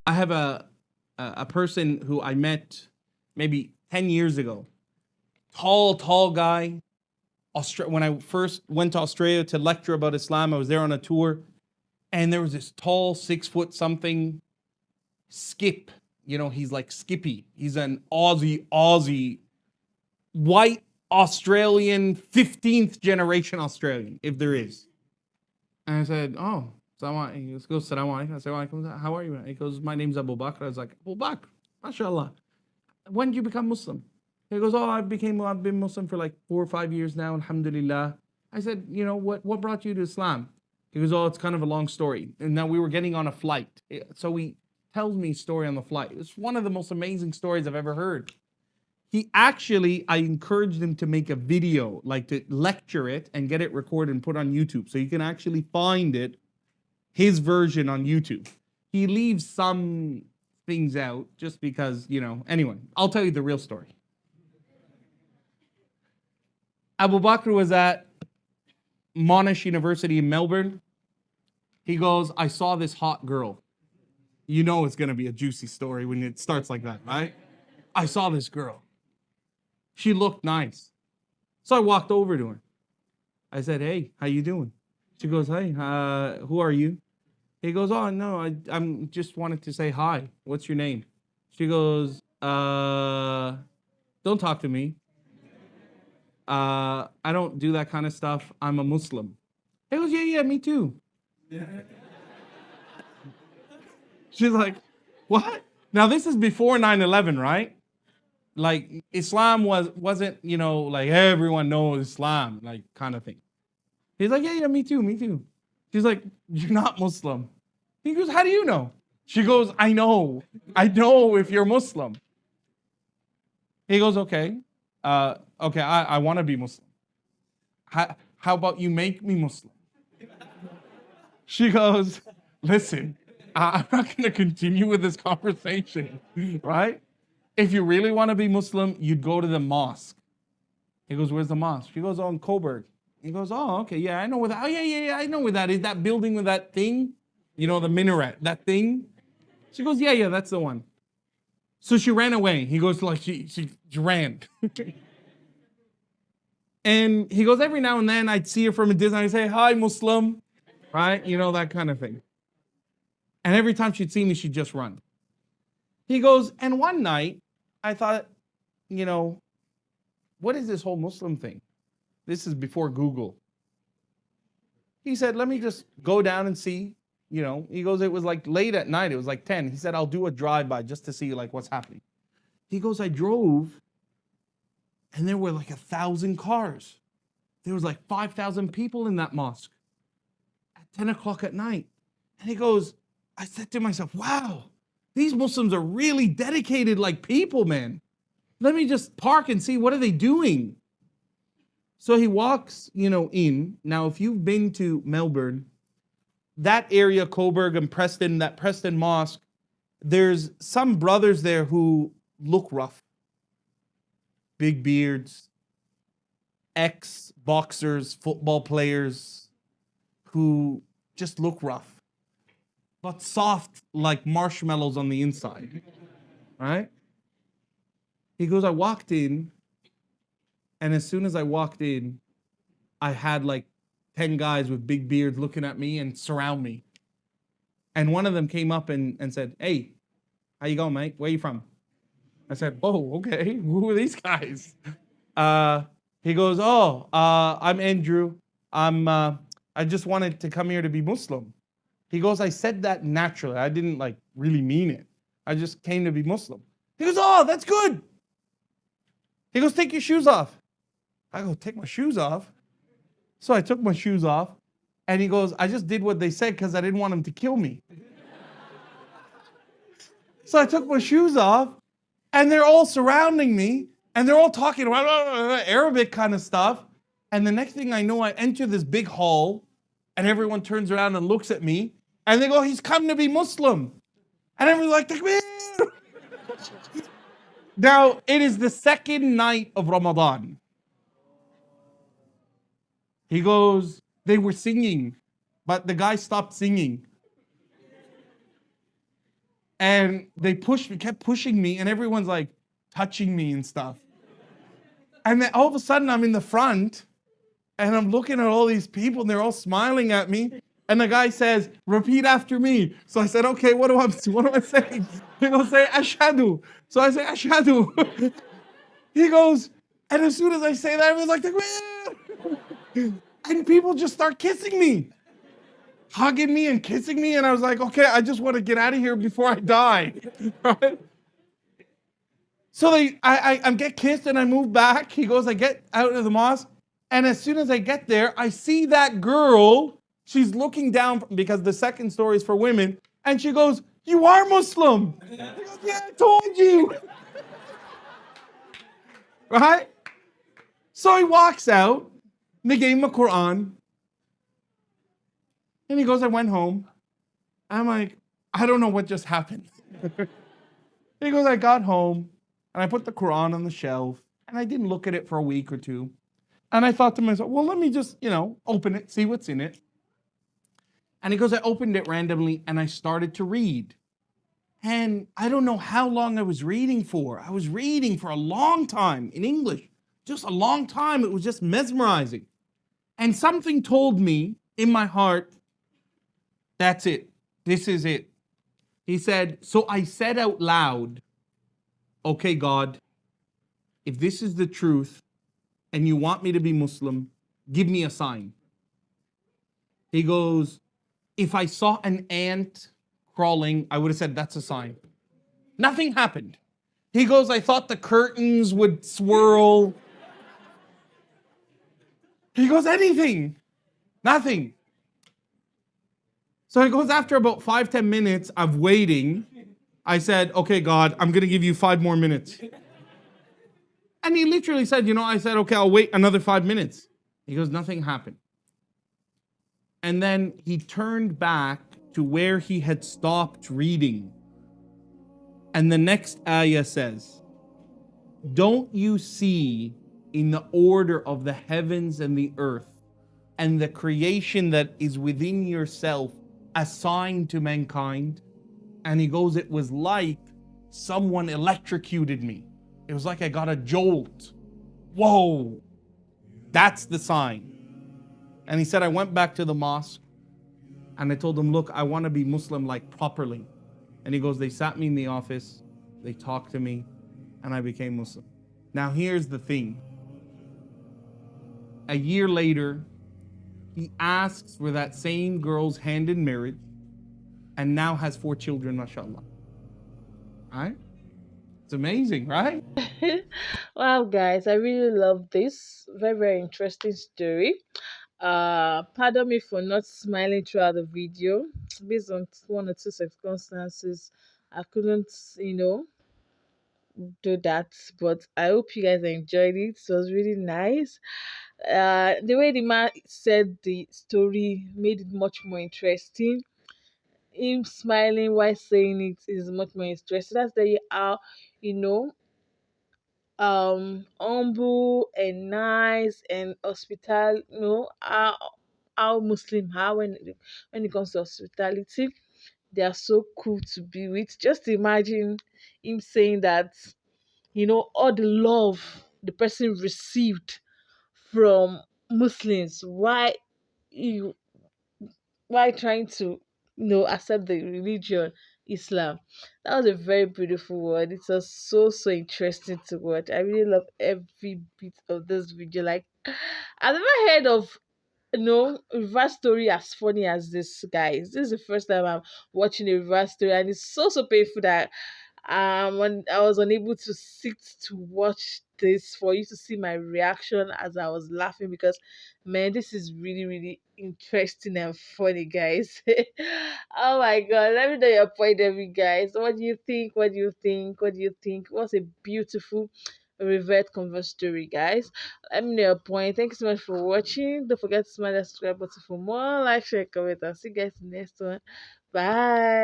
I have a person who I met maybe 10 years ago. Tall guy. When I first went to Australia to lecture about Islam, I was there on a tour, and there was this tall 6 foot something Skip. You know, he's like Skippy. He's an Aussie, white Australian, 15th generation Australian, if there is. And I said, oh, he goes, Salaam alaikum. I said, "Walaikum, how are you?" He goes, my name's Abu Bakr. I was like, Abu Bakr, mashallah. When did you become Muslim? He goes, oh, I've been Muslim for like 4 or 5 years now, alhamdulillah. I said, you know, what brought you to Islam? He goes, oh, it's kind of a long story. And now we were getting on a flight. So he tells me a story on the flight. It's one of the most amazing stories I've ever heard. I encouraged him to make a video, like to lecture it and get it recorded and put on YouTube. So you can actually find it, his version on YouTube. He leaves some things out just because, you know, anyway, I'll tell you the real story. Abu Bakr was at Monash University in Melbourne. He goes, I saw this hot girl. You know it's going to be a juicy story when it starts like that, right? I saw this girl. She looked nice. So I walked over to her. I said, hey, how you doing? She goes, hey, who are you? He goes, oh, no, I'm just wanted to say hi. What's your name? She goes, don't talk to me. I don't do that kind of stuff. I'm a Muslim. He goes, yeah, me too. She's like, what? Now this is before 9/11, right? Like Islam wasn't, you know, like everyone knows Islam, like kind of thing. He's like, yeah, me too. She's like, you're not Muslim. He goes, how do you know? She goes, I know if you're Muslim. He goes, okay. I want to be Muslim. How about you make me Muslim? She goes, listen, I'm not going to continue with this conversation, right? If you really want to be Muslim, you'd go to the mosque. He goes, where's the mosque? She goes, on Coburg. He goes, oh, okay, yeah, I know where that. Oh, yeah, I know where that is. That building with that thing, you know, the minaret, that thing. She goes, yeah, that's the one. So she ran away. He goes, like she ran. And he goes, every now and then I'd see her from a distance. I'd say, hi, Muslim, right? You know, that kind of thing. And every time she'd see me, she'd just run. He goes, and one night I thought, you know, what is this whole Muslim thing? This is before Google. He said, let me just go down and see, you know. He goes, it was like late at night. It was like 10. He said, I'll do a drive-by just to see like what's happening. He goes, I drove and there were like 1,000 cars. There was like 5,000 people in that mosque at 10 o'clock at night. And he goes, I said to myself, wow, these Muslims are really dedicated like people, man. Let me just park and see what are they doing. So he walks, you know, in. Now, if you've been to Melbourne, that area, Coburg and Preston, that Preston Mosque, there's some brothers there who look rough. Big beards, ex-boxers, football players who just look rough, but soft like marshmallows on the inside, right? He goes, I walked in, and as soon as I walked in, I had like 10 guys with big beards looking at me and surround me. And one of them came up and said, hey, how you going, mate? Where you from? I said, oh, okay. Who are these guys? He goes, I'm Andrew. I just wanted to come here to be Muslim. He goes, I said that naturally. I didn't like really mean it. I just came to be Muslim. He goes, oh, that's good. He goes, take your shoes off. I go, take my shoes off? So I took my shoes off, and he goes, I just did what they said because I didn't want them to kill me. So I took my shoes off, and they're all surrounding me, and they're all talking about Arabic kind of stuff. And the next thing I know, I enter this big hall, and everyone turns around and looks at me, and they go, he's come to be Muslim. And everyone's like, Takbir! Now, it is the second night of Ramadan. He goes, they were singing, but the guy stopped singing. And they pushed me, kept pushing me, and everyone's like touching me and stuff. And then all of a sudden I'm in the front and I'm looking at all these people and they're all smiling at me. And the guy says, repeat after me. So I said, okay, what am I saying? He goes, say ashhadu. So I say ashhadu. He goes, and as soon as I say that, everyone's like, and people just start kissing me, hugging me and kissing me. And I was like, okay, I just want to get out of here before I die. Right? So I get kissed and I move back. He goes, I get out of the mosque. And as soon as I get there, I see that girl. She's looking down because the second story is for women. And she goes, you are Muslim. He goes, yeah, I told you. Right? So he walks out. And they gave him a Qur'an. And he goes, I went home. I'm like, I don't know what just happened. He goes, I got home. And I put the Qur'an on the shelf. And I didn't look at it for a week or two. And I thought to myself, well, let me just, open it, see what's in it. And he goes, I opened it randomly and I started to read. And I don't know how long I was reading for. I was reading for a long time in English, just a long time. It was just mesmerizing. And something told me in my heart, that's it. This is it. He said, so I said out loud, okay, God, if this is the truth and you want me to be Muslim, give me a sign. He goes, if I saw an ant crawling, I would have said, that's a sign. Nothing happened. He goes, I thought the curtains would swirl. He goes, anything. Nothing. So he goes, after about 5-10 minutes of waiting, I said, okay, God, I'm going to give you 5 more minutes. And he literally said, I said, okay, I'll wait another 5 minutes. He goes, nothing happened. And then he turned back to where he had stopped reading. And the next ayah says, don't you see in the order of the heavens and the earth and the creation that is within yourself a sign to mankind? And he goes, it was like someone electrocuted me. It was like I got a jolt. Whoa, that's the sign. And he said, I went back to the mosque and I told them, look, I want to be Muslim like properly. And he goes, they sat me in the office, they talked to me, and I became Muslim. Now here's the thing. A year later, he asks for that same girl's hand in marriage and now has 4 children, mashallah. Right? It's amazing, right? Wow, guys, I really love this. Very, very interesting story. Pardon me for not smiling throughout the video. Based on one or two circumstances, I couldn't, do that. But I hope you guys enjoyed it. It was really nice. The way the man said the story made it much more interesting. Him smiling while saying it is much more interesting. That's the how, you know humble and nice and hospital, how Muslim how when it comes to hospitality, they are so cool to be with. Just imagine him saying that, all the love the person received from Muslims. You Why trying to, accept the religion Islam. That was a very beautiful word. It was so so interesting to watch. I really love every bit of this video. Like, I've never heard of, reverse story as funny as this, guys. This is the first time I'm watching a reverse story, and it's so so painful that when I was unable to sit to watch this for you to see my reaction as I was laughing, because man, this is really really interesting and funny, guys. Oh my god, let me know your point of view, guys. What do you think? What do you think? What do you think? What's a beautiful Revert converse story, guys? Let me know your point. Thank you so much for watching. Don't forget to smash that subscribe button for more. Like, share, comment, and see you guys in the next one. Bye.